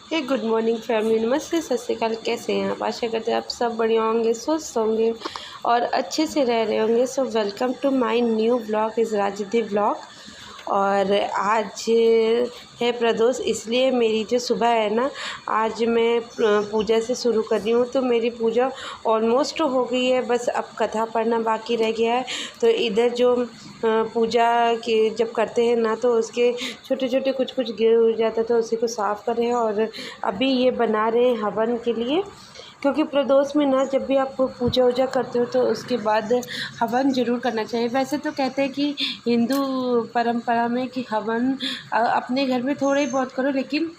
Good morning family. नमस्ते, सत श्री अकाल। कैसे हैं आप? आशा करते हैं आप सब बढ़िया होंगे, स्वस्थ होंगे और अच्छे से रह रहे होंगे। So welcome to my new blog is राजदी ब्लॉग। और आज है प्रदोष, इसलिए मेरी जो सुबह है ना, आज मैं पूजा से शुरू कर रही हूँ। तो मेरी पूजा ऑलमोस्ट हो गई है, बस अब कथा पढ़ना बाकी रह गया है। तो इधर जो पूजा के जब करते हैं ना, तो उसके छोटे छोटे कुछ कुछ गिर उड़ जाता है, तो उसी को साफ़ कर रहे हैं। और अभी ये बना रहे हैं हवन के लिए, क्योंकि प्रदोष में ना जब भी आप पूजा वूजा करते हो तो उसके बाद हवन ज़रूर करना चाहिए। वैसे तो कहते हैं कि हिंदू परंपरा में कि हवन अपने घर में थोड़े बहुत करो, लेकिन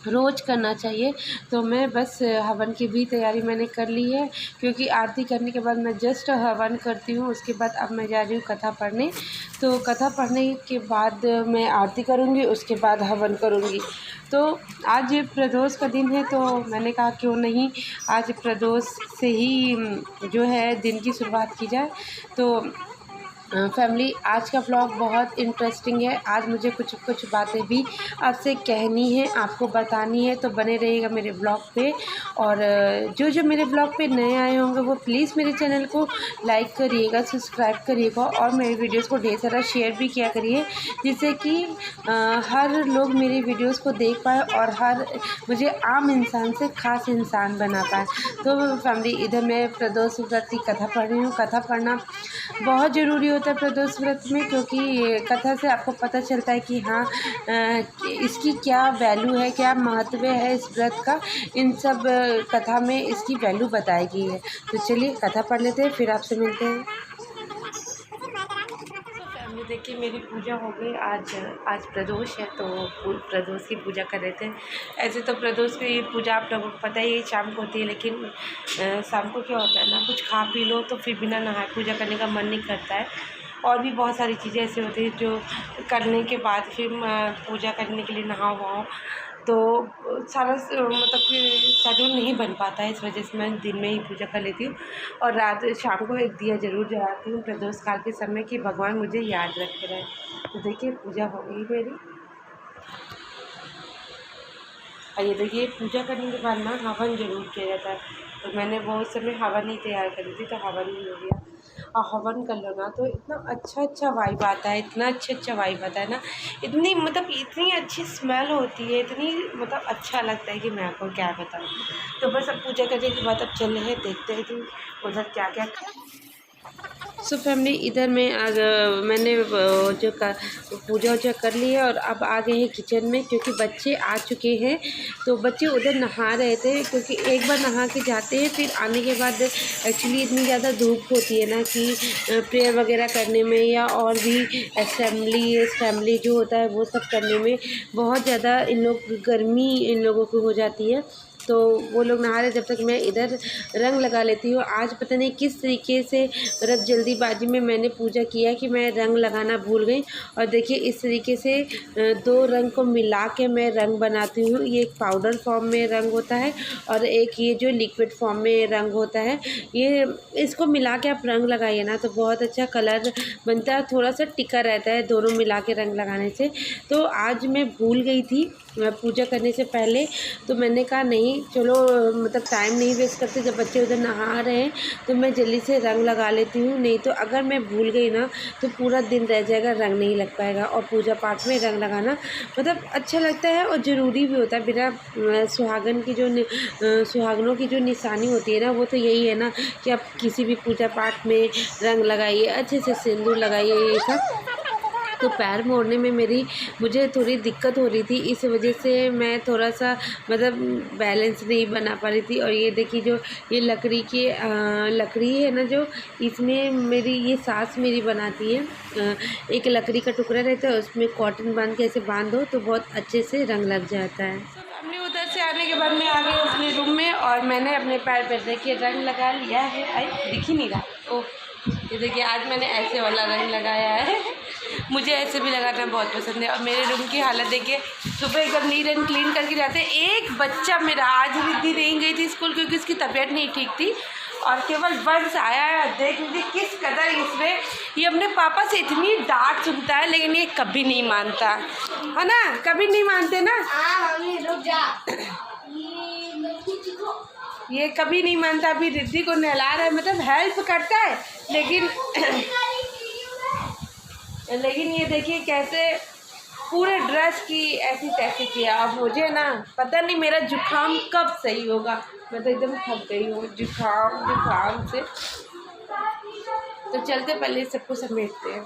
रोज़ करना चाहिए। तो मैं बस हवन की भी तैयारी मैंने कर ली है, क्योंकि आरती करने के बाद मैं जस्ट हवन करती हूँ। उसके बाद अब मैं जा रही हूँ कथा पढ़ने। तो कथा पढ़ने के बाद मैं आरती करूँगी, उसके बाद हवन करूँगी। तो आज प्रदोष का दिन है, तो मैंने कहा क्यों नहीं आज प्रदोष से ही जो है दिन की शुरुआत की जाए। तो फैमिली, आज का ब्लॉग बहुत इंटरेस्टिंग है। आज मुझे कुछ कुछ बातें भी आपसे कहनी है, आपको बतानी है, तो बने रहिएगा मेरे ब्लॉग पे। और जो जो मेरे ब्लॉग पे नए आए होंगे वो प्लीज़ मेरे चैनल को लाइक करिएगा, सब्सक्राइब करिएगा और मेरी वीडियोस को ढेर सारा शेयर भी किया करिए, जिससे कि हर लोग मेरी वीडियोस को देख पाए और हर मुझे आम इंसान से ख़ास इंसान बना पाए। तो फैमिली, इधर मैं प्रदोष व्रत की कथा पढ़ रही हूँ। कथा पढ़ना बहुत ज़रूरी होता है प्रदोष व्रत में, क्योंकि कथा से आपको पता चलता है कि हाँ इसकी क्या वैल्यू है, क्या महत्व है इस व्रत का। इन सब कथा में इसकी वैल्यू बताई गई है। तो चलिए कथा पढ़ लेते हैं, फिर आपसे मिलते हैं। फैमिली, देखिए मेरी पूजा हो गई। आज प्रदोष है, तो प्रदोष की पूजा कर रहे थे। ऐसे तो प्रदोष की पूजा आप लोगों को पता ही शाम को होती है, लेकिन शाम को क्या होता है ना, कुछ खा पी लो तो फिर बिना नहाए पूजा करने का मन नहीं करता है। और भी बहुत सारी चीज़ें ऐसी होती हैं जो करने के बाद फिर पूजा करने के लिए नहाओ वहाओ, तो सारा मतलब कि शेड्यूल नहीं बन पाता है। इस वजह से मैं दिन में ही पूजा कर लेती हूँ और रात शाम को एक दिया ज़रूर जलाती हूँ प्रदोष काल के समय, कि भगवान मुझे याद रखे रहे। तो देखिए पूजा हो गई मेरी। और ये देखिए पूजा करने के बाद ना हवन ज़रूर किया जाता है। तो मैंने बहुत समय हवन ही तैयार करी थी, तो हवन ही हो गया। और हवन कर लो ना तो इतना अच्छा वाइब आता है, इतना अच्छा वाइब आता है ना, इतनी मतलब इतनी अच्छी स्मेल होती है, इतनी मतलब अच्छा लगता है कि मैं आपको क्या बताऊँ। तो बस अब पूजा करने के बाद अब चल रहे हैं, देखते हैं कि उधर क्या क्या। सो फैमिली, इधर मैं मैंने जो पूजा वूजा कर ली है और अब आ गए हैं किचन में, क्योंकि बच्चे आ चुके हैं। तो बच्चे उधर नहा रहे थे, क्योंकि एक बार नहा के जाते हैं, फिर आने के बाद एक्चुअली इतनी ज़्यादा धूप होती है ना कि प्रेयर वगैरह करने में या और भी असेंबली जो होता है वो सब करने में बहुत ज़्यादा इन लोग गर्मी इन लोगों को हो जाती है। तो वो लोग नहा रहे, जब तक मैं इधर रंग लगा लेती हूँ। आज पता नहीं किस तरीके से मतलब जल्दीबाजी में मैंने पूजा किया कि मैं रंग लगाना भूल गई। और देखिए इस तरीके से दो रंग को मिला के मैं रंग बनाती हूँ। ये एक पाउडर फॉर्म में रंग होता है और एक ये जो लिक्विड फॉर्म में रंग होता है। ये इसको मिला के आप रंग लगाइए ना तो बहुत अच्छा कलर बनता है, थोड़ा सा टिका रहता है दोनों मिला के रंग लगाने से। तो आज मैं भूल गई थी पूजा करने से पहले, तो मैंने कहा नहीं चलो मतलब टाइम नहीं वेस्ट करते, जब बच्चे उधर नहा रहे हैं तो मैं जल्दी से रंग लगा लेती हूँ। नहीं तो अगर मैं भूल गई ना तो पूरा दिन रह जाएगा, रंग नहीं लग पाएगा। और पूजा पाठ में रंग लगाना मतलब अच्छा लगता है और ज़रूरी भी होता है। बिना सुहागन की जो सुहागनों की जो निशानी होती है ना, वो तो यही है ना कि आप किसी भी पूजा पाठ में रंग लगाइए, अच्छे से सिंदूर लगाइए, ये सब। तो पैर मोड़ने में मुझे थोड़ी दिक्कत हो रही थी, इस वजह से मैं थोड़ा सा मतलब बैलेंस नहीं बना पा रही थी। और ये देखिए जो ये लकड़ी है ना, जो इसमें मेरी ये सास मेरी बनाती है। एक लकड़ी का टुकड़ा रहता है, उसमें कॉटन बांध के ऐसे बांधो तो बहुत अच्छे से रंग लग जाता है। हमने उधर से आने के बाद मैं आ गई अपने रूम में और मैंने अपने पैर पर देखिए रंग लगा लिया है। आई दिख ही नहीं रहा। ओह, ये देखिए आज मैंने ऐसे वाला रंग लगाया है। मुझे ऐसे भी लगाना बहुत पसंद है। और मेरे रूम की हालत देखिए, सुबह एकदम नीट एंड क्लीन करके जाते हैं। एक बच्चा मेरा, आज रिद्धि नहीं गई थी स्कूल क्योंकि उसकी तबीयत नहीं ठीक थी, और केवल वंश आया है, देख लीजिए किस कदर इसमें ये अपने पापा से इतनी डांट सुनता है, लेकिन ये कभी नहीं मानता है ना, कभी नहीं मानते ना। मम्मी रुक जा। ये कभी नहीं मानता। अभी रिद्धि को नहला रहा है, मतलब हेल्प करता है, लेकिन लेकिन ये देखिए कैसे पूरे ड्रेस की ऐसी तैसी किया। अब मुझे ना पता नहीं मेरा जुकाम कब सही होगा, मैं तो एकदम थक गई हूँ जुकाम से। तो चलते पहले सबको समेटते हैं।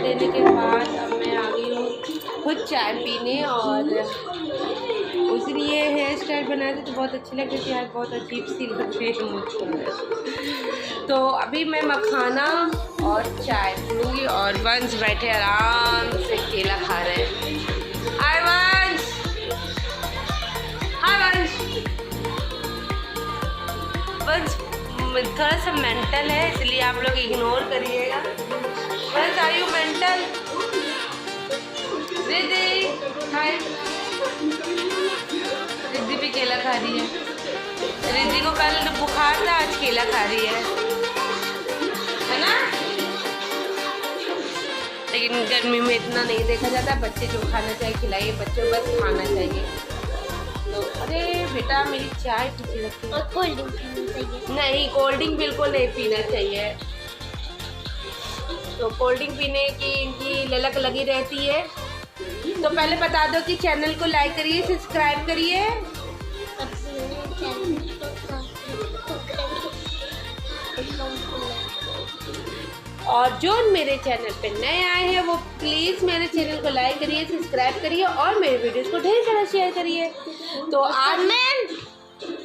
देने के बाद अब मैं आ गई हूँ खुद चाय पीने, और उसने ये हेयर स्टाइल बनाए थे तो बहुत अच्छी लग रही थी यार, बहुत अजीब सी लग रही है मुझको। तो अभी मैं मखाना और चाय पीऊँगी और वंश बैठे आराम से केला खा रहे हैं। हाय वंश, हाय वंश। वंश थोड़ा सा मेंटल है, इसलिए आप लोग इग्नोर करिएगा। वंश आर यू मेंटल? रिद्धि हाय। रिद्धि भी केला खा रही है। रिद्धि को कल बुखार था, आज केला खा रही है ना। लेकिन गर्मी में इतना नहीं देखा जाता, बच्चे जो खाना चाहिए खिलाइए, बच्चों बस खाना चाहिए। तो अरे बेटा मेरी चाय पीछे रखी। और कोल्ड ड्रिंक पीनी चाहिए? नहीं, कोल्ड ड्रिंक बिल्कुल नहीं पीना चाहिए। तो कोल्ड ड्रिंक पीने की इनकी ललक लगी रहती है। तो पहले बता दो कि चैनल को लाइक करिए, सब्सक्राइब करिए। और जो मेरे चैनल पे नए आए हैं वो प्लीज़ मेरे चैनल को लाइक करिए, सब्सक्राइब करिए और मेरे वीडियोस को ढेर सारा शेयर करिए। तो आज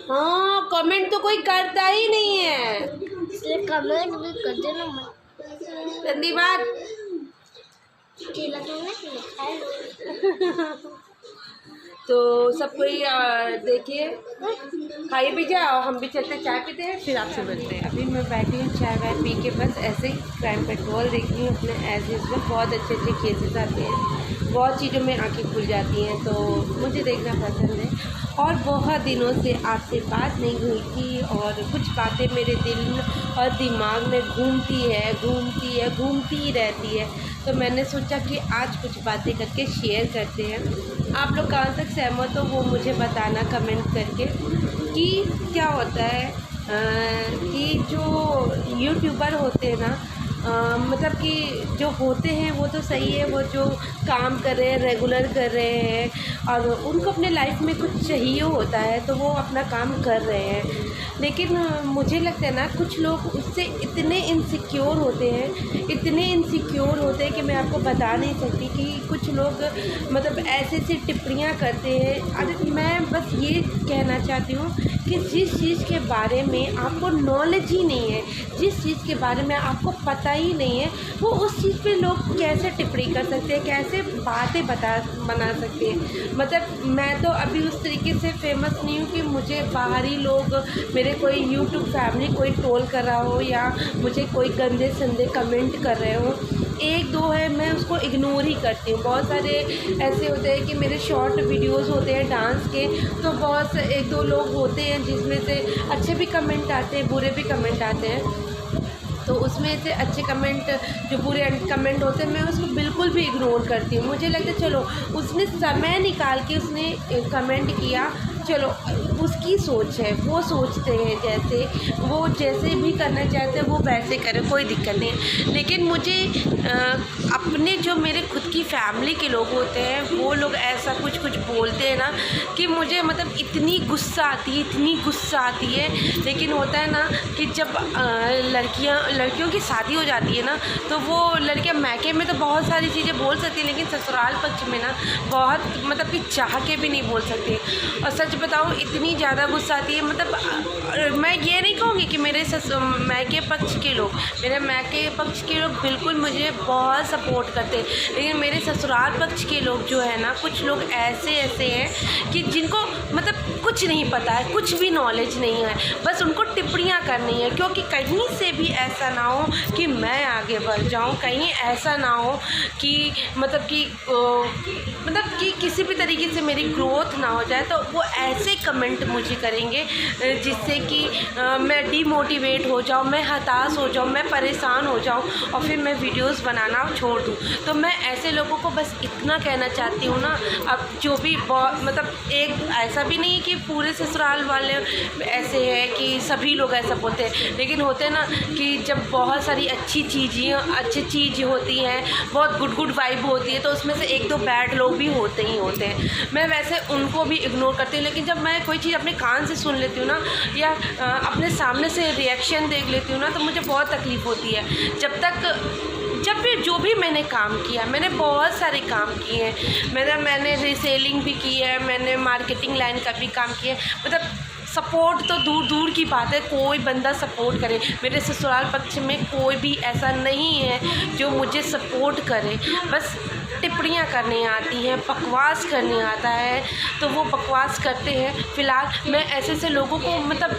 हाँ, कमेंट तो कोई करता ही नहीं है, इसलिए कमेंट भी कर देना मत। धन्यवाद। केला तो नहीं खाए। तो सब कोई देखिए खाइए भी जाए, और हम भी चलते चाय पीते हैं, फिर आपसे मिलते हैं। अभी मैं बैठी हूँ चाय वाय पी के, बस ऐसे ही क्राइम पेट्रोल देख रही हूँ अपने एज यूजुअल। बहुत अच्छे अच्छे केसेस आते हैं, बहुत चीज़ों में आंखें खुल जाती हैं, तो मुझे देखना पसंद है। और बहुत दिनों से आपसे बात नहीं हुई थी, और कुछ बातें मेरे दिल और दिमाग में घूमती ही रहती है। तो मैंने सोचा कि आज कुछ बातें करके शेयर करते हैं। आप लोग कहाँ तक सहमत हो वो मुझे बताना कमेंट करके, कि क्या होता है कि जो यूट्यूबर होते हैं ना, मतलब कि जो होते हैं वो तो सही है, वो जो काम कर रहे हैं, रेगुलर कर रहे हैं, और उनको अपने लाइफ में कुछ चाहिए होता है तो वो अपना काम कर रहे हैं। लेकिन मुझे लगता है ना, कुछ लोग उससे इतने इनसिक्योर होते हैं कि मैं आपको बता नहीं सकती कि कुछ लोग मतलब ऐसे टिप्पणियाँ करते हैं। अरे मैं बस ये कहना चाहती हूँ कि जिस चीज़ के बारे में आपको नॉलेज ही नहीं है, जिस चीज़ के बारे में आपको पता ही नहीं है, वो उस चीज़ पे लोग कैसे टिप्पणी कर सकते हैं, कैसे बातें बना सकते हैं। मतलब मैं तो अभी उस तरीके से फेमस नहीं हूँ कि मुझे बाहरी लोग, मेरे कोई यूट्यूब फैमिली कोई ट्रोल कर रहा हो या मुझे कोई गंदे संदे कमेंट कर रहे हो। एक दो है, मैं उसको इग्नोर ही करती हूँ। बहुत सारे ऐसे होते हैं कि मेरे शॉर्ट वीडियोस होते हैं डांस के, तो बहुत से एक दो लोग होते हैं जिसमें से अच्छे भी कमेंट आते हैं, बुरे भी कमेंट आते हैं। तो उसमें से अच्छे कमेंट, जो बुरे कमेंट होते हैं, मैं उसको बिल्कुल भी इग्नोर करती हूँ। मुझे लगता है चलो उसने समय निकाल के उसने कमेंट किया, चलो उसकी सोच है, वो सोचते हैं जैसे भी करना चाहते हैं वो वैसे करें, कोई दिक्कत नहीं है। लेकिन मुझे अपने जो मेरे खुद की फैमिली के लोग होते हैं, वो लोग ऐसा कुछ बोलते हैं ना कि मुझे मतलब इतनी गुस्सा आती है। लेकिन होता है ना कि जब लड़कियों की शादी हो जाती है ना, तो वो लड़कियां मैके में तो बहुत सारी चीज़ें बोल सकती हैं, लेकिन ससुराल पक्ष में ना बहुत मतलब कि चाह के भी नहीं बोल सकती। और सच बताऊँ इतनी ज़्यादा गुस्सा आती है। मतलब मैं ये नहीं कहूँगी कि मेरे मैके पक्ष के लोग बिल्कुल मुझे बहुत सपोर्ट करते हैं, लेकिन मेरे ससुराल पक्ष के लोग जो है ना, कुछ लोग ऐसे हैं कि जिनको मतलब कुछ नहीं पता है, कुछ भी नॉलेज नहीं है, बस उनको टिप्पणियाँ करनी है। क्योंकि कहीं से भी ऐसा ना हो कि मैं आगे बढ़ जाऊँ, कहीं ऐसा ना हो कि मतलब कि किसी भी तरीके से मेरी ग्रोथ ना हो जाए, तो वो ऐसे कमेंट मुझे करेंगे जिससे कि मैं डिमोटिवेट हो जाऊँ, मैं हताश हो जाऊँ, मैं परेशान हो जाऊँ और फिर मैं वीडियोस बनाना छोड़ दूँ। तो मैं ऐसे लोगों को बस इतना कहना चाहती हूँ ना, अब जो भी मतलब एक ऐसा भी नहीं है कि पूरे ससुराल वाले ऐसे हैं कि सभी लोग ऐसा बोलते हैं, लेकिन होते हैं ना कि जब बहुत सारी अच्छी चीज़ होती हैं, बहुत गुड वाइब होती है, तो उसमें से एक दो बैड लोग भी होते हैं। मैं वैसे उनको भी इग्नोर करती हूँ, लेकिन जब मैं कोई चीज़ अपने कान से सुन लेती हूँ ना, या अपने सामने से रिएक्शन देख लेती हूँ ना, तो मुझे बहुत तकलीफ़ होती है। जब भी जो भी मैंने काम किया, मैंने बहुत सारे काम किए हैं। मैंने रीसेलिंग भी की है, मैंने मार्केटिंग लाइन का भी काम किया है। मतलब सपोर्ट तो दूर की बात है, कोई बंदा सपोर्ट करे, मेरे ससुराल पक्ष में कोई भी ऐसा नहीं है जो मुझे सपोर्ट करे। बस टिप्पणियाँ करनी आती हैं, बकवास करने आता है, तो वो बकवास करते हैं। फ़िलहाल मैं ऐसे लोगों को मतलब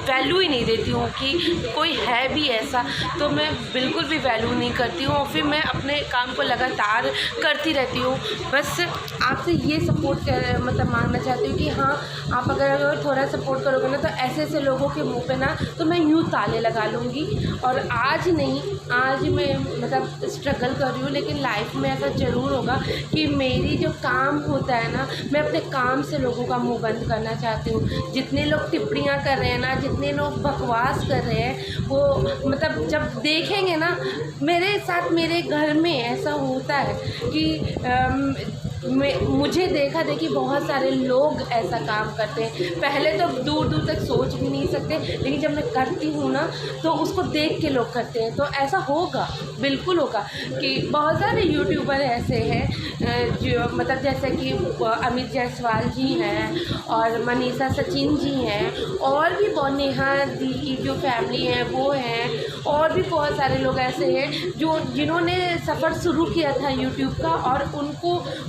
वैल्यू ही नहीं देती हूँ कि कोई है भी ऐसा, तो मैं बिल्कुल भी वैल्यू नहीं करती हूँ और फिर मैं अपने काम को लगातार करती रहती हूँ। बस आपसे ये सपोर्ट मतलब मांगना चाहती हूँ कि हाँ, आप अगर थोड़ा सपोर्ट करोगे ना, तो ऐसे लोगों के मुँह पे ना तो मैं यूँ ताले लगा लूँगी। और आज मैं मतलब स्ट्रगल कर रही हूँ, लेकिन लाइफ में ऐसा ज़रूर होगा कि मेरी जो काम होता है ना, मैं अपने काम से लोगों का मुंह बंद करना चाहती हूँ। जितने लोग टिप्पणियाँ कर रहे हैं ना, जितने लोग बकवास कर रहे हैं, वो मतलब जब देखेंगे ना, मेरे साथ मेरे घर में ऐसा होता है कि मुझे देखी बहुत सारे लोग ऐसा काम करते हैं। पहले तो दूर तक सोच भी नहीं सकते, लेकिन जब मैं करती हूँ ना, तो उसको देख के लोग करते हैं। तो ऐसा होगा, बिल्कुल होगा कि बहुत सारे यूट्यूबर ऐसे हैं जो मतलब जैसे कि अमित जायसवाल जी हैं और मनीषा सचिन जी हैं, और भी बहुत नेहा दी की जो फैमिली है वो हैं, और भी बहुत सारे लोग ऐसे हैं जिन्होंने सफ़र शुरू किया था यूट्यूब का, और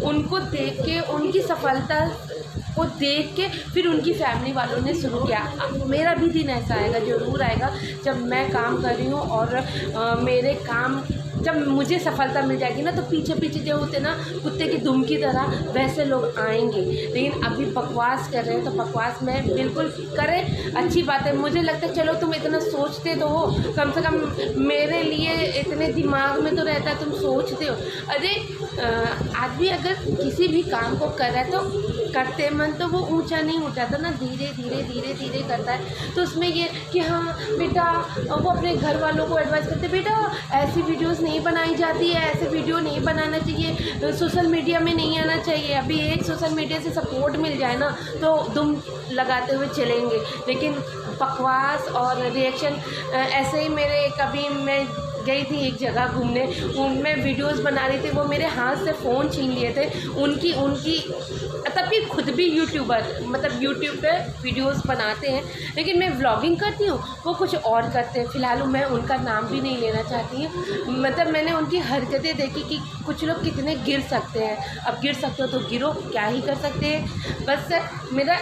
उनको देख के, उनकी सफलता को देख के फिर उनकी फैमिली वालों ने शुरू किया। मेरा भी दिन ऐसा आएगा, ज़रूर आएगा, जब मैं काम कर रही हूँ और मेरे काम जब मुझे सफलता मिल जाएगी ना, तो पीछे जो होते ना कुत्ते की दुम की तरह, वैसे लोग आएंगे। लेकिन अभी बकवास कर रहे हैं, तो बकवास में बिल्कुल करें, अच्छी बात है। मुझे लगता है चलो तुम इतना सोचते तो हो, कम से कम मेरे लिए इतने दिमाग में तो रहता है, तुम सोचते हो। अरे आदमी अगर किसी भी काम को कर रहा है तो करते मन तो वो ऊंचा नहीं उठाता ना, धीरे करता है। तो उसमें ये कि हाँ बेटा, वो अपने घर वालों को एडवाइस करते, बेटा ऐसी वीडियोस नहीं बनाई जाती है, ऐसे वीडियो नहीं बनाना चाहिए, सोशल मीडिया में नहीं आना चाहिए। अभी एक सोशल मीडिया से सपोर्ट मिल जाए ना, तो दुम लगाते हुए चलेंगे। लेकिन बकवास और रिएक्शन ऐसे ही मेरे, कभी मैं गई थी एक जगह घूमने, उनमें वीडियोस बना रही थी, वो मेरे हाथ से फ़ोन छीन लिए थे। उनकी तब कि खुद भी यूट्यूबर, मतलब यूट्यूब पे वीडियोस बनाते हैं, लेकिन मैं व्लॉगिंग करती हूँ, वो कुछ और करते हैं। फ़िलहाल मैं उनका नाम भी नहीं लेना चाहती हूँ। मतलब मैंने उनकी हरकतें देखी कि कुछ लोग कितने गिर सकते हैं। अब गिर सकते हो तो गिरो, क्या ही कर सकते हैं। बस मेरा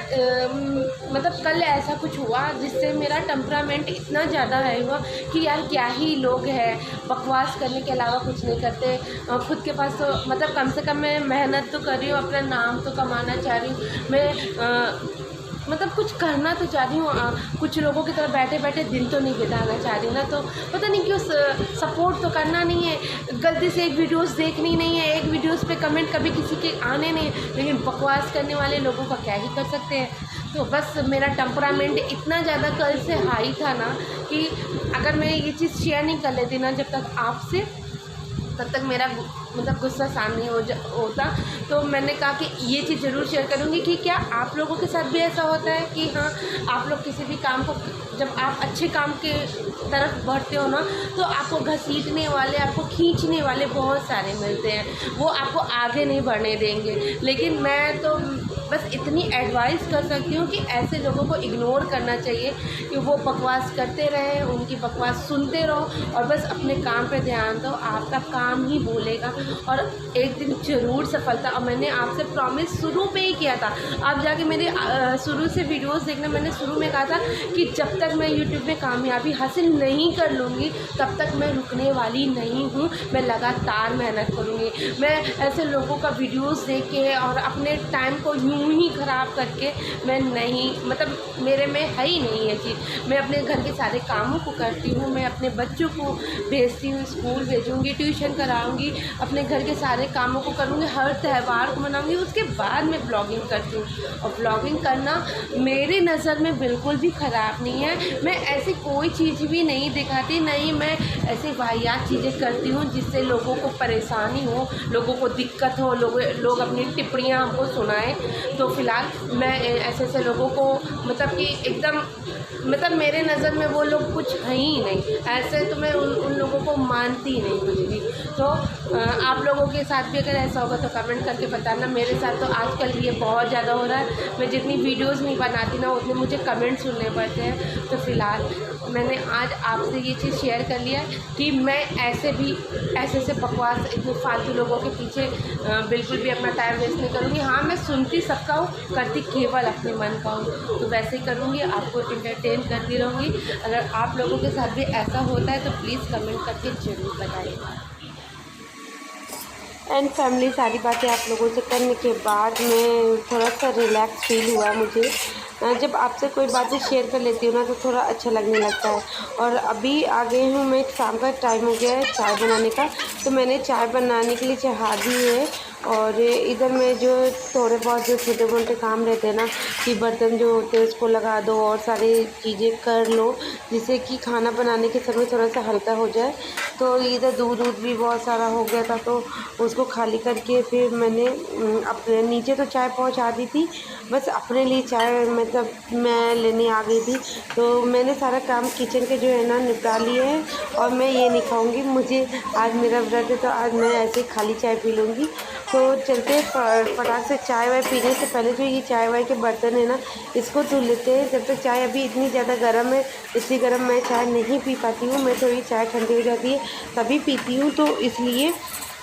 मतलब कल ऐसा कुछ हुआ जिससे मेरा टेम्परामेंट इतना ज़्यादा है हुआ कि यार क्या ही लोग हैं, बकवास करने के अलावा कुछ नहीं करते। खुद के पास तो मतलब कम से कम मैं मेहनत तो कर रही हूँ, अपना नाम तो कमाना चाह रही हूँ मैं, मतलब कुछ करना तो चाह रही हूँ। कुछ लोगों की तरह बैठे बैठे दिन तो नहीं बिताना चाह रही ना। तो पता नहीं क्यों सपोर्ट तो करना नहीं है, गलती से एक वीडियोस देखनी नहीं है, एक वीडियोस पे कमेंट कभी किसी के आने नहीं, लेकिन बकवास करने वाले लोगों का क्या ही कर सकते हैं। तो बस मेरा टेम्परामेंट इतना ज़्यादा कल से हाई था ना कि अगर मैं ये चीज़ शेयर नहीं कर लेती ना जब तक आपसे, तब तक मेरा मतलब गुस्सा शांत नहीं होता। तो मैंने कहा कि ये चीज़ ज़रूर शेयर करूँगी कि क्या आप लोगों के साथ भी ऐसा होता है कि हाँ, आप लोग किसी भी काम को, जब आप अच्छे काम के तरफ बढ़ते हो ना, तो आपको घसीटने वाले, आपको खींचने वाले बहुत सारे मिलते हैं, वो आपको आगे नहीं बढ़ने देंगे। लेकिन मैं तो बस इतनी एडवाइस कर सकती हूँ कि ऐसे लोगों को इग्नोर करना चाहिए कि वो बकवास करते रहें, उनकी बकवास सुनते रहो और बस अपने काम पे ध्यान दो, आपका काम ही बोलेगा और एक दिन ज़रूर सफलता। और मैंने आपसे प्रॉमिस शुरू पे ही किया था, आप जाके मेरे शुरू से वीडियोस देखना, मैंने शुरू में कहा था कि जब तक मैं यूट्यूब में कामयाबी हासिल नहीं कर लूँगी तब तक मैं रुकने वाली नहीं हूँ, मैं लगातार मेहनत करूँगी। मैं ऐसे लोगों का वीडियोस देख के और अपने टाइम को यूँ ही ख़राब करके मैं नहीं, मतलब मेरे में है ही नहीं ये चीज़। मैं अपने घर के सारे कामों को करती हूँ, मैं अपने बच्चों को भेजती हूँ, स्कूल भेजूँगी, ट्यूशन कराऊँगी, अपने घर के सारे कामों को करूँगी, हर त्यौहार को मनाऊँगी, उसके बाद मैं ब्लॉगिंग करती हूँ। और ब्लॉगिंग करना मेरी नज़र में बिल्कुल भी ख़राब नहीं है। मैं ऐसी कोई चीज़ भी नहीं दिखाती, नहीं मैं ऐसी वाहियात चीज़ें करती हूँ जिससे लोगों को परेशानी हो, लोगों को दिक्कत हो, लोग अपनी टिप्पणियाँ हमको सुनाएं। तो फ़िलहाल मैं ऐसे लोगों को मतलब कि एकदम, मतलब मेरे नज़र में वो लोग कुछ हैं ही नहीं, ऐसे तो मैं उन लोगों को मानती नहीं कुछ भी। तो आप लोगों के साथ भी अगर ऐसा होगा तो कमेंट करके बताना। मेरे साथ तो आजकल ये बहुत ज़्यादा हो रहा है, मैं जितनी वीडियोस नहीं बनाती ना उतने मुझे कमेंट सुनने पड़ते हैं। तो फ़िलहाल मैंने आज आपसे ये चीज़ शेयर कर लिया कि मैं ऐसे बकवास इतने फालतू लोगों के पीछे बिल्कुल भी अपना टाइम वेस्ट नहीं करूँगी। हाँ, मैं सुनती सबका हूँ, करती केवल अपने मन का हूँ, तो वैसे ही करूँगी, आपको इंटरटेन करती रहूँगी। अगर आप लोगों के साथ भी ऐसा होता है तो प्लीज़ कमेंट करके ज़रूर बताइएगा। एंड फैमिली, सारी बातें आप लोगों से करने के बाद में थोड़ा सा रिलैक्स फील हुआ मुझे। जब आपसे कोई बातें शेयर कर लेती हूँ ना तो थोड़ा अच्छा लगने लगता है। और अभी आ गई हूँ मैं, शाम का टाइम हो गया है चाय बनाने का, तो मैंने चाय बनाने के लिए चढ़ा दी है। और इधर में जो थोड़े बहुत जो छोटे मोटे काम रहते हैं ना, कि बर्तन जो होते हैं उसको लगा दो और सारी चीज़ें कर लो, जिससे कि खाना बनाने के समय थोड़ा सा हल्का हो जाए। तो इधर दूध भी बहुत सारा हो गया था, तो उसको खाली करके फिर मैंने अपने नीचे तो चाय पहुंचा दी थी, बस अपने लिए चाय मतलब मैं लेने आ गई थी। तो मैंने सारा काम किचन के जो है ना निपटा लिए है। और मैं ये नहीं खाऊँगी, मुझे आज मेरा व्रत है तो आज मैं ऐसे खाली चाय पी लूँगी। तो चलते फटाक से चाय वाय पीने से पहले जो ये चाय वाय के बर्तन है ना, इसको धुल लेते हैं। जब तक चाय अभी इतनी ज़्यादा गर्म है, इतनी गर्म मैं चाय नहीं पी पाती हूँ, मैं थोड़ी चाय ठंडी हो जाती है तभी पीती हूँ। तो इसलिए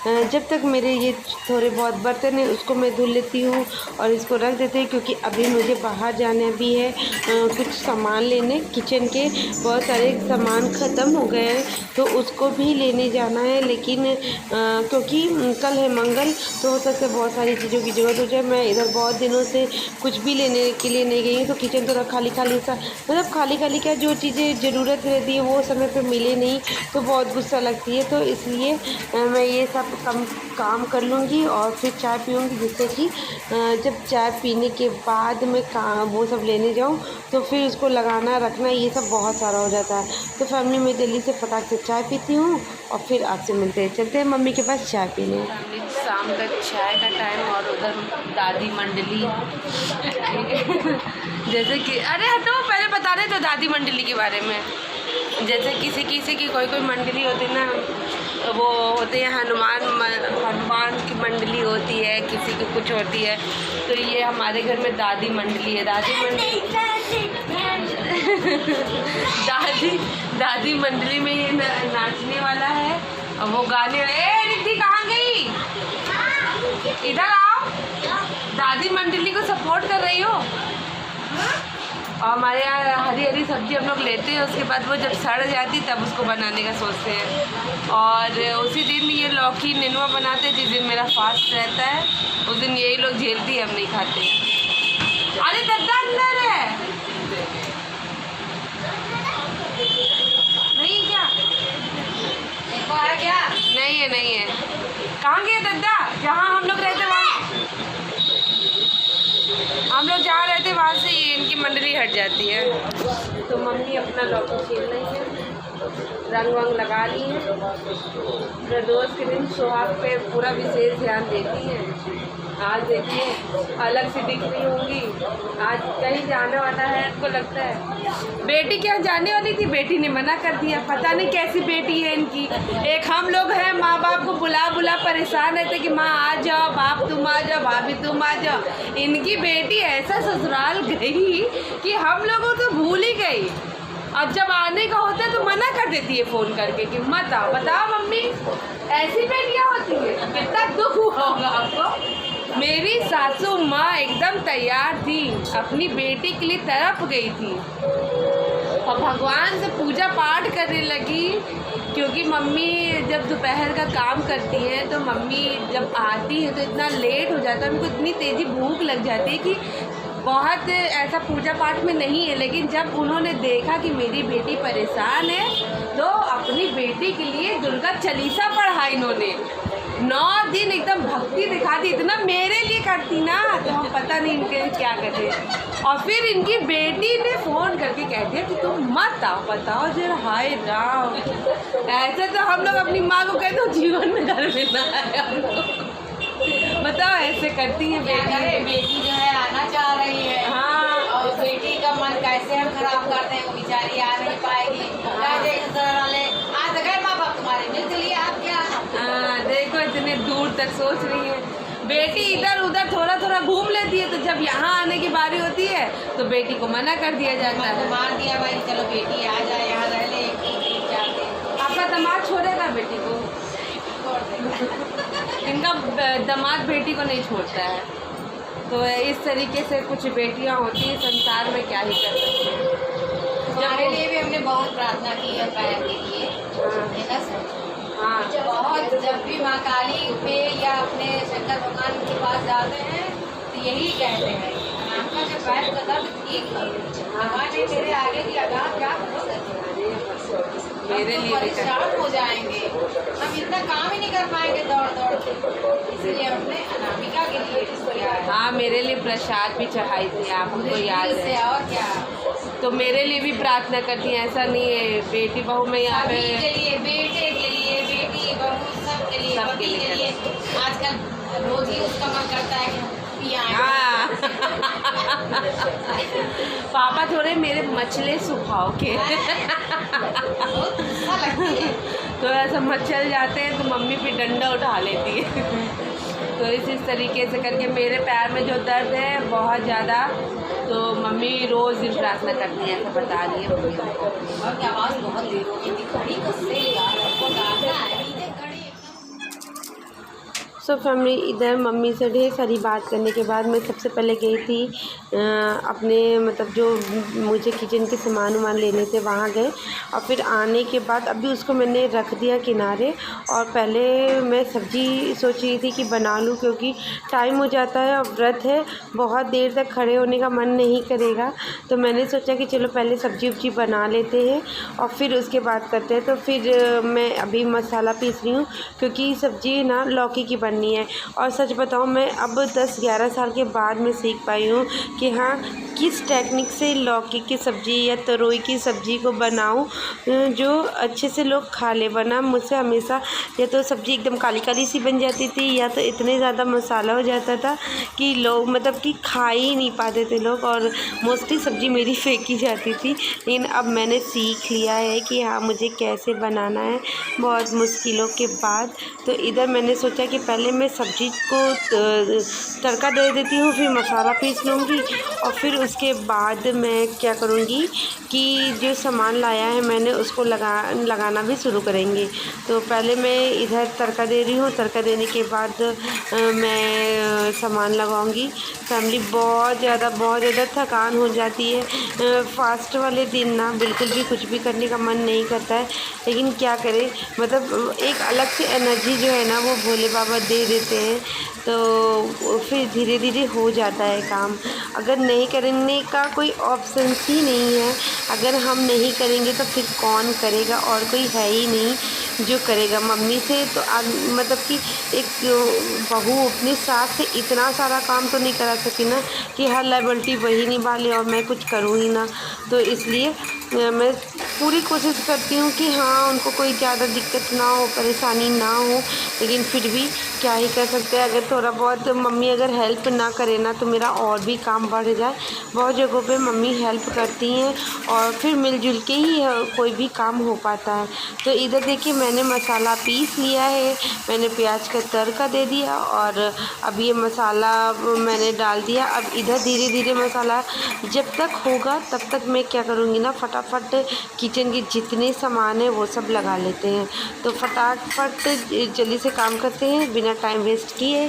जब तक मेरे ये थोड़े बहुत बर्तन हैं उसको मैं धुल लेती हूँ और इसको रख देते हैं, क्योंकि अभी मुझे बाहर जाना भी है कुछ सामान लेने। किचन के बहुत सारे सामान ख़त्म हो गए हैं तो उसको भी लेने जाना है। लेकिन क्योंकि कल है मंगल, तो हो सकता है बहुत सारी चीज़ों की ज़रूरत हो जाए। मैं इधर बहुत दिनों से कुछ भी लेने के लिए नहीं गई हूँ, तो किचन थोड़ा खाली खाली सा, मतलब खाली खाली क्या, जो चीज़ें ज़रूरत रहती है वो समय पर मिले नहीं तो बहुत गुस्सा लगती है। तो इसलिए मैं ये सब काम कर लूँगी और फिर चाय पीऊँगी, जिससे कि जब चाय पीने के बाद मैं वो सब लेने जाऊँ तो फिर उसको लगाना रखना ये सब बहुत सारा हो जाता है। तो फैमिली में जल्दी से फटाक से चाय पीती हूँ और फिर आपसे मिलते हैं, चलते हैं मम्मी के पास चाय पीने। शाम का चाय का टाइम और उधर दादी मंडली जैसे कि, अरे हटो, पहले बता रहे थे दादी मंडली के बारे में। जैसे किसी किसी की कोई कोई मंडली होती है ना, वो होते हैं हनुमान की मंडली होती है, किसी की कुछ होती है। तो ये हमारे घर में दादी मंडली है। दादी मंडली में ये नाचने वाला है और वो गाने। ए रिद्धि कहाँ गई? इधर आओ, दादी मंडली को सपोर्ट कर रही हो। और हमारे यहाँ हरी हरी सब्जी हम लोग लेते हैं, उसके बाद वो जब सड़ जाती तब उसको बनाने का सोचते हैं। और उसी दिन ये लौकी नेनुआ बनाते हैं जिस दिन मेरा फास्ट रहता है, उस दिन यही लोग झेलती है, हम नहीं खाते। अरे दद्दा अंदर है, नहीं क्या? है क्या? नहीं है। कहाँ गए दद्दा? जहाँ हम लोग रहते वहाँ, हम लोग जहाँ रहते वहाँ से ये इनकी मंडली हट जाती है। तो मम्मी अपना लौकी छील रही है, रंग वंग लगा ली है। प्रदोष के दिन सुहाग पे पूरा विशेष ध्यान देती है। आज देखिए अलग से दिख रही होंगी, आज कहीं जाने वाला है इनको लगता है। बेटी क्या जाने वाली थी, बेटी ने मना कर दिया। पता नहीं कैसी बेटी है इनकी। एक हम लोग हैं माँ बाप को बुला बुला परेशान रहते कि माँ आ जाओ, बाप तुम आ जाओ, भाभी तुम आ जाओ। इनकी बेटी ऐसा ससुराल गई कि हम लोगों तो भूल ही गई। अब जब आने का होता है तो मना कर देती है फ़ोन करके कि मत आओ। बताओ मम्मी, ऐसी बेटियाँ होती हैं, कितना दुख हुआ होगा आपको। मेरी सासू माँ एकदम तैयार थी, अपनी बेटी के लिए तड़प गई थी और भगवान से पूजा पाठ करने लगी। क्योंकि मम्मी जब दोपहर का काम करती हैं तो मम्मी जब आती है तो इतना लेट हो जाता है, उनको इतनी तेज़ी भूख लग जाती है कि बहुत ऐसा पूजा पाठ में नहीं है। लेकिन जब उन्होंने देखा कि मेरी बेटी परेशान है तो अपनी बेटी के लिए दुर्गा चालीसा पढ़ा इन्होंने। 9 दिन एकदम भक्ति दिखाती, इतना मेरे लिए करती ना, तो हम पता नहीं इनके क्या करते। और फिर इनकी बेटी ने फ़ोन करके कह दिया कि तुम मत आओ, बताओ जरा। हाय राम, ऐसे तो हम लोग अपनी माँ को कहते हो जीवन में घर में ना आए हम लोग। बताओ ऐसे करती हैं बेटी। बेटी जो है आना चाह रही है। हाँ, और बेटी का मन कैसे हम खराब करते हैं, वो बेचारी आ नहीं पाएगी। आज गए माँ बाप तुम्हारे मिल चलिए, आप क्या? देखो इतने दूर तक सोच रही है। बेटी इधर उधर थोड़ा थोड़ा घूम लेती है, तो जब यहाँ आने की बारी होती है तो बेटी को मना कर दिया जाता है। मार दिया भाई, चलो बेटी आ जाए, यहाँ रह ले 1-3-4 दिन। आपका दामाद छोड़ेगा बेटी को? इनका दामाद बेटी को नहीं छोड़ता है। तो इस तरीके से कुछ बेटियां होती हैं संसार में, क्या ही कर सकते हैं। हमारे लिए भी हमने बहुत प्रार्थना की है पैर के लिए। हाँ, बहुत, जब भी माँ काली पे या अपने शंकर भगवान के पास जाते हैं तो यही कहते हैं आपका जब पैर का दर्द ठीक करो। भगवान ने मेरे आगे की आगाह क्या मेरे लिए परेशान हो जाएंगे, हम इतना काम ही नहीं कर पाएंगे दौड़ दौड़ के। इसलिए हमने अनामिका के लिए किया है। हाँ, मेरे लिए प्रसाद भी चढ़ाई थी, आपको याद है? और क्या, तो मेरे लिए भी प्रार्थना करती हैं, ऐसा नहीं है। बेटी बहू में यहाँ पे के लिए, बेटे के लिए, बेटी बहू सबके लिए, पति के लिए। आजकल रोज ही उसका मन करता है कि हाँ। पापा थोड़े मेरे मछले सुखाओ के तो ऐसा मचल जाते हैं तो मम्मी भी डंडा उठा लेती है। तो इस तरीके से करके मेरे पैर में जो दर्द है बहुत ज़्यादा, तो मम्मी रोज़ दिन प्रार्थना करती हैं, ऐसा बता रही है मम्मी। और आवाज़ बहुत देर हो गई थी, घड़ी को से डालना है। सो फैमिली, इधर मम्मी से ढेर सारी बात करने के बाद मैं सबसे पहले गई थी अपने मतलब जो मुझे किचन के सामान वामान लेने थे वहाँ गए। और फिर आने के बाद अभी उसको मैंने रख दिया किनारे, और पहले मैं सब्ज़ी सोच रही थी कि बना लूँ क्योंकि टाइम हो जाता है और व्रत है, बहुत देर तक खड़े होने का मन नहीं करेगा। तो मैंने सोचा कि चलो पहले सब्ज़ी उब्जी बना लेते हैं और फिर उसके बाद करते हैं। तो फिर मैं अभी मसाला पीस रही हूँ क्योंकि सब्ज़ी ना लौकी की बनने करनी है। और सच बताऊँ, मैं अब 10-11 साल के बाद मैं सीख पाई हूँ कि हाँ, किस टेक्निक से लौकी की सब्ज़ी या तरोई की सब्ज़ी को बनाऊँ जो अच्छे से लोग खा ले। वरना मुझसे हमेशा या तो सब्ज़ी एकदम काली काली सी बन जाती थी, या तो इतने ज़्यादा मसाला हो जाता था कि लोग मतलब कि खा ही नहीं पाते थे लोग, और मोस्टली सब्ज़ी मेरी फेंकी जाती थी। लेकिन अब मैंने सीख लिया है कि हाँ, मुझे कैसे बनाना है बहुत मुश्किलों के बाद। तो इधर मैंने सोचा कि पहले मैं सब्ज़ी को तड़का दे देती हूँ, फिर मसाला पीस लूँगी, और फिर उसके बाद मैं क्या करूँगी कि जो सामान लाया है मैंने उसको लगाना भी शुरू करेंगे। तो पहले मैं इधर तड़का दे रही हूँ, तड़का देने के बाद मैं सामान लगाऊंगी। फैमिली बहुत ज़्यादा थकान हो जाती है। फास्ट वाले दिन ना बिल्कुल भी कुछ भी करने का मन नहीं करता है, लेकिन क्या करें, मतलब एक अलग से एनर्जी जो है ना वो भोले बाबा दे देते हैं, तो फिर धीरे धीरे हो जाता है काम। अगर नहीं करने का कोई ऑप्शन ही नहीं है, अगर हम नहीं करेंगे तो फिर कौन करेगा, और कोई है ही नहीं जो करेगा। मम्मी से तो मतलब कि एक बहू अपनी सास से इतना सारा काम तो नहीं करा सकी ना कि हर लायबिलिटी वही निभा ले और मैं कुछ करूँ ही ना। तो इसलिए मैं पूरी कोशिश करती हूँ कि हाँ, उनको कोई ज़्यादा दिक्कत ना हो, परेशानी ना हो, लेकिन फिर भी क्या ही कर सकते हैं। अगर थोड़ा बहुत मम्मी अगर हेल्प ना करे ना तो मेरा और भी काम बढ़ जाए। बहुत जगहों पे मम्मी हेल्प करती हैं और फिर मिलजुल के ही कोई भी काम हो पाता है। तो इधर देखिए, मैंने मसाला पीस लिया है, मैंने प्याज का तड़का दे दिया, और अब ये मसाला मैंने डाल दिया। अब इधर धीरे धीरे मसाला जब तक होगा तब तक मैं क्या करूँगी ना, फटाफट किचन के जितने सामान हैं वो सब लगा लेते हैं। तो फटाफट जल्दी से काम करते हैं बिना टाइम वेस्ट किए।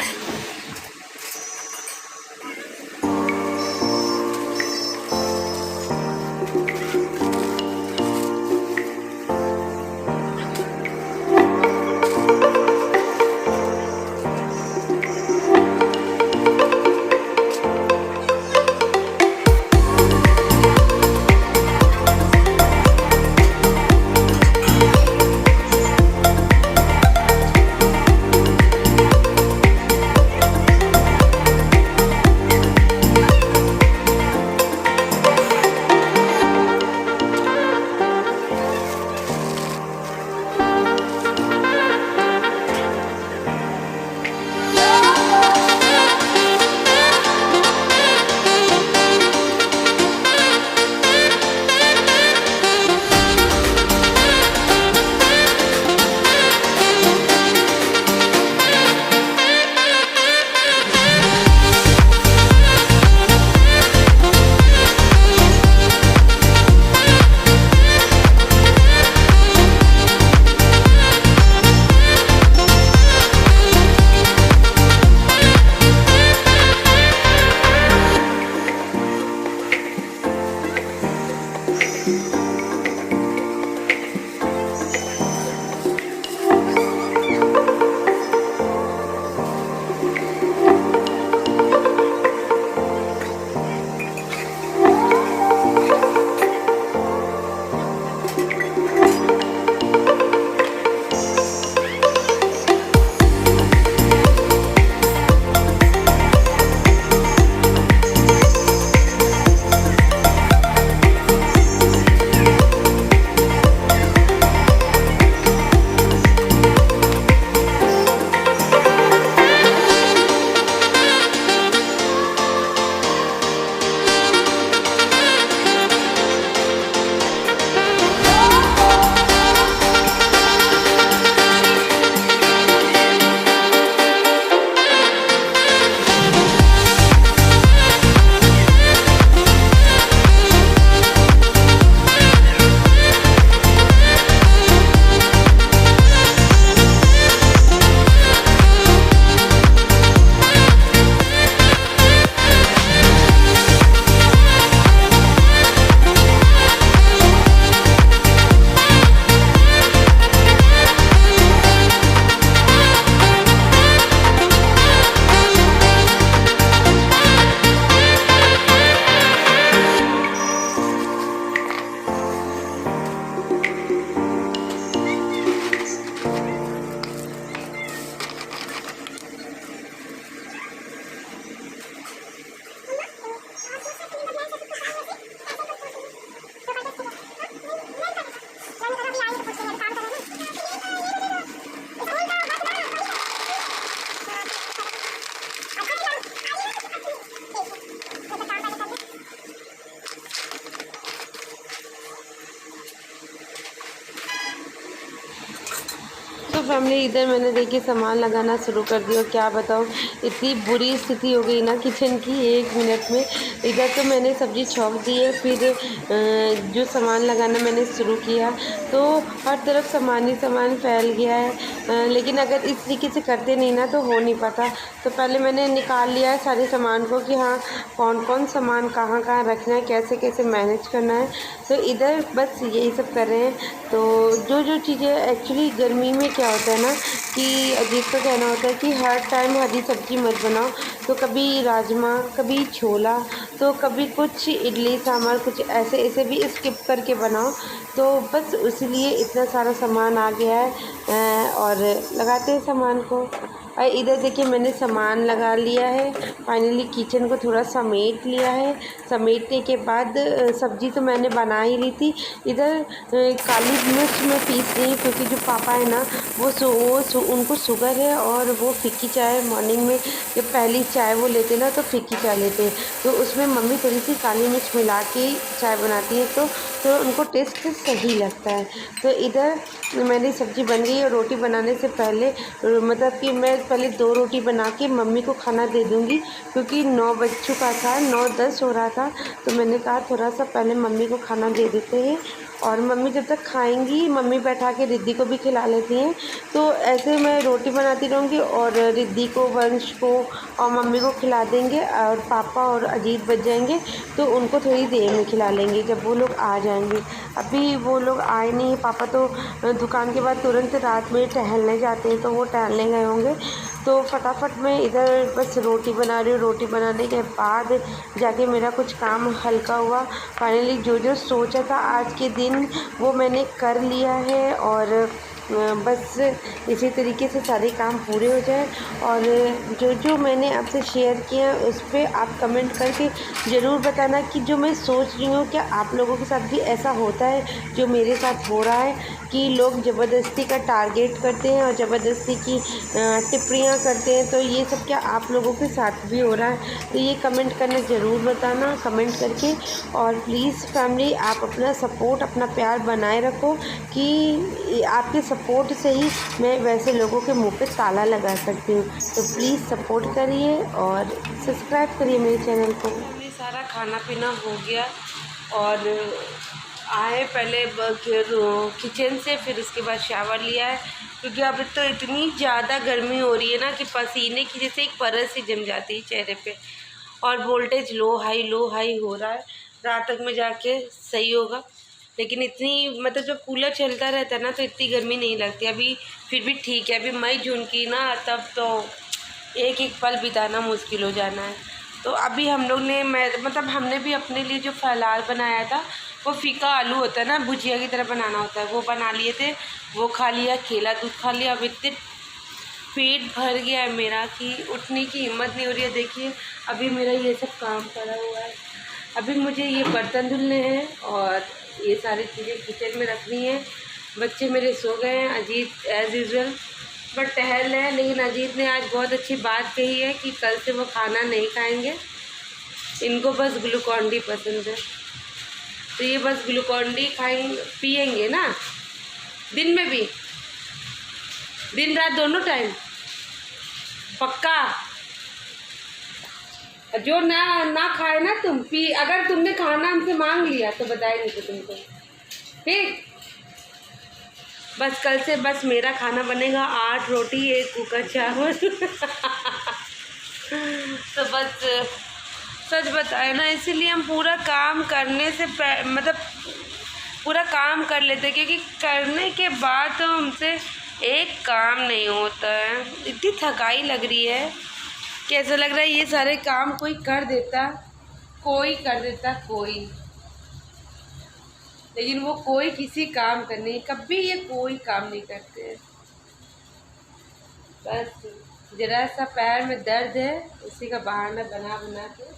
तो फैमिली इधर मैंने देखिए सामान लगाना शुरू कर दिया। क्या बताऊँ, इतनी बुरी स्थिति हो गई ना किचन की 1 मिनट में। इधर तो मैंने सब्ज़ी छौंक दी है, फिर जो सामान लगाना मैंने शुरू किया तो हर तरफ सामान ही सामान फैल गया है। लेकिन अगर इस तरीके से करते नहीं ना तो हो नहीं पाता। तो पहले मैंने निकाल लिया है सारे सामान को कि हाँ कौन कौन सामान कहाँ कहाँ रखना है, कैसे कैसे मैनेज करना है। तो इधर बस यही सब कर रहे हैं। तो जो चीज़ें एक्चुअली गर्मी में क्या होता है ना कि अजीब का कहना होता है कि हर टाइम हरी सब्ज़ी मत बनाओ। तो कभी राजमा, कभी छोला, तो कभी कुछ इडली सांभर, कुछ ऐसे ऐसे भी स्किप करके बनाओ। तो बस इसीलिए इतना सारा सामान आ गया है और लगाते हैं सामान को। और इधर देखिए मैंने सामान लगा लिया है, फाइनली किचन को थोड़ा समेट लिया है। समेटने के बाद सब्ज़ी तो मैंने बना ही ली थी। इधर काली मिर्च मैं पीस रही हूँ क्योंकि जो पापा है ना उनको शुगर है और वो फीकी चाय मॉर्निंग में जब पहली चाय वो लेते ना तो फीकी चाय लेते हैं। तो उसमें मम्मी थोड़ी सी काली मिर्च मिला के चाय बनाती है तो उनको टेस्ट सही लगता है। तो इधर मेरी सब्ज़ी बन गई और रोटी बनाने से पहले मतलब कि मैं पहले 2 रोटी बना के मम्मी को खाना दे दूँगी क्योंकि 9 बज चुका था, 9:10 हो रहा था। तो मैंने कहा थोड़ा सा पहले मम्मी को खाना दे देते हैं और मम्मी जब तक खाएंगी मम्मी बैठा के रिद्धि को भी खिला लेती हैं। तो ऐसे मैं रोटी बनाती रहूँगी और रिद्धि को, वंश को और मम्मी को खिला देंगे और पापा और अजीत बच जाएंगे तो उनको थोड़ी देर में खिला लेंगे जब वो लोग आ जाएंगे। अभी वो लोग आए नहीं, पापा तो दुकान के बाद तुरंत रात में टहलने जाते हैं तो वो टहलने गए होंगे। तो फटाफट मैं इधर बस रोटी बना रही हूँ। रोटी बनाने के बाद जाके मेरा कुछ काम हल्का हुआ। फाइनली जो सोचा था आज के दिन वो मैंने कर लिया है और बस इसी तरीके से सारे काम पूरे हो जाए। और जो मैंने आपसे शेयर किया उस पर आप कमेंट करके ज़रूर बताना कि जो मैं सोच रही हूँ क्या आप लोगों के साथ भी ऐसा होता है जो मेरे साथ हो रहा है कि लोग ज़बरदस्ती का टारगेट करते हैं और ज़बरदस्ती की टिप्पणियाँ करते हैं। तो ये सब क्या आप लोगों के साथ भी हो रहा है? तो ये कमेंट करना ज़रूर बताना कमेंट करके। और प्लीज़ फैमिली आप अपना सपोर्ट, अपना प्यार बनाए रखो कि आपके सपोर्ट से ही मैं वैसे लोगों के मुंह पे ताला लगा सकती हूँ। तो प्लीज़ सपोर्ट करिए और सब्सक्राइब करिए मेरे चैनल को। सारा खाना पीना हो गया और आए पहले किचन से, फिर उसके बाद शावर लिया है क्योंकि अब तो इतनी ज़्यादा गर्मी हो रही है ना कि पसीने की जैसे एक परत सी जम जाती है चेहरे पे और वोल्टेज लो हाई हो रहा है। रात तक में जाके सही होगा, लेकिन इतनी मतलब जब कूलर चलता रहता है ना तो इतनी गर्मी नहीं लगती। अभी फिर भी ठीक है, अभी मई जून की ना तब तो एक एक पल बिताना मुश्किल हो जाना है। तो अभी हम लोग ने मतलब हमने भी अपने लिए जो फलार बनाया था वो फीका आलू होता है ना, भुजिया की तरह बनाना होता है, वो बना लिए थे, वो खा लिया, केला दूध खा लिया। अब इतने पेट भर गया है मेरा कि उठने की हिम्मत नहीं हो रही है। देखिए अभी मेरा ये सब काम पड़ा हुआ है। अभी मुझे ये बर्तन धुलने हैं और ये सारी चीज़ें किचन में रखनी है। बच्चे मेरे सो गए हैं, अजीत एज़ यूजुअल बट टहल रहे हैं। लेकिन अजीत ने आज बहुत अच्छी बात कही है कि कल से वो खाना नहीं खाएंगे, इनको बस ग्लूकॉन डी पसंद है। तो ये बस ग्लूकॉन डी पियेंगे ना, दिन में भी, दिन रात दोनों टाइम पक्का। जो ना खाए ना तुम पी, अगर तुमने खाना हमसे मांग लिया तो बताएंगे तो तुमको, ठीक। बस कल से बस मेरा खाना बनेगा 8 रोटी 1 कुकर चावल तो बस सच बताए ना, इसीलिए हम पूरा काम करने से मतलब पूरा काम कर लेते क्योंकि करने के बाद तो हमसे एक काम नहीं होता है। इतनी थकाई लग रही है कि ऐसा लग रहा है ये सारे काम कोई कर देता, लेकिन वो कोई किसी काम करने कभी ये कोई काम नहीं करते हैं। बस जरा सा पैर में दर्द है उसी का बहाना बना के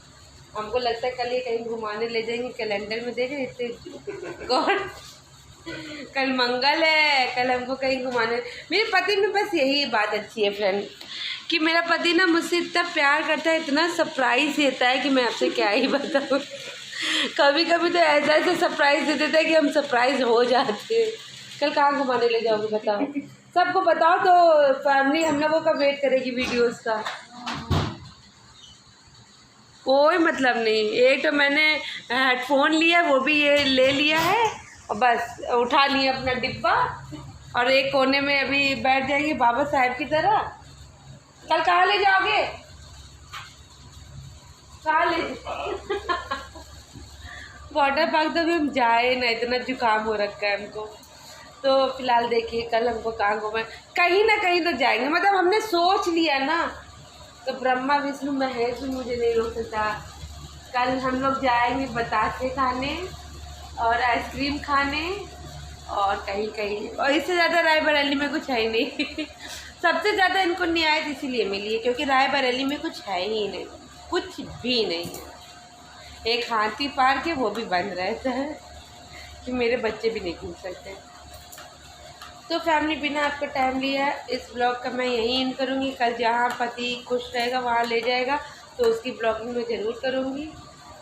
हमको लगता है कल ये कहीं घुमाने ले जाएंगे। कैलेंडर में देखें इतने गौर कल मंगल है, कल हमको कहीं घुमाने। मेरे पति में बस यही बात अच्छी है फ्रेंड कि मेरा पति ना मुझसे इतना प्यार करता है, इतना सरप्राइज़ देता है कि मैं आपसे क्या ही बताऊँ। कभी कभी तो ऐसा सरप्राइज़ दे देता है कि हम सरप्राइज़ हो जाते हैं। कल कहाँ घुमाने ले जाओगे बताओ? सबको बताओ तो फैमिली हम लोगों का वेट करेगी वीडियोस का। कोई मतलब नहीं, एक तो मैंने हेडफोन लिया, वो भी ये ले लिया है और बस उठा लिया अपना डिब्बा और एक कोने में अभी बैठ जाएंगे बाबा साहब की तरह। कल कहाँ ले जाओगे? कहाँ ले वाटर पार्क तो अभी हम जाए ना, इतना जुकाम हो रखा है हमको। तो फिलहाल देखिए कल हमको कहाँ घूमा, कहीं ना कहीं तो जाएंगे, मतलब हमने सोच लिया ना, तो ब्रह्मा विष्णु महेश भी मुझे नहीं रोक सकता। कल हम लोग जाएंगे बतासे खाने और आइसक्रीम खाने और कहीं कहीं, और इससे ज़्यादा रायबरेली में कुछ है ही नहीं सबसे ज़्यादा इनको न्याय इसीलिए मिली है क्योंकि रायबरेली में कुछ है ही नहीं, कुछ भी नहीं है। एक हाथी पार्क है, वो भी बंद रहता है कि मेरे बच्चे भी नहीं घूम सकते। तो फैमिली बिना आपका टाइम लिया इस ब्लॉग का मैं यहीं इन करूँगी। कल जहाँ पति खुश रहेगा वहाँ ले जाएगा तो उसकी ब्लॉगिंग मैं ज़रूर करूँगी।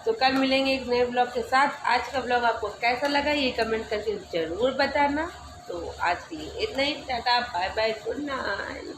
तो कल मिलेंगे एक नए ब्लॉग के साथ। आज का ब्लॉग आपको कैसा लगा ये कमेंट करके ज़रूर बताना। तो आज के लिए इतना ही, tata bye bye good night.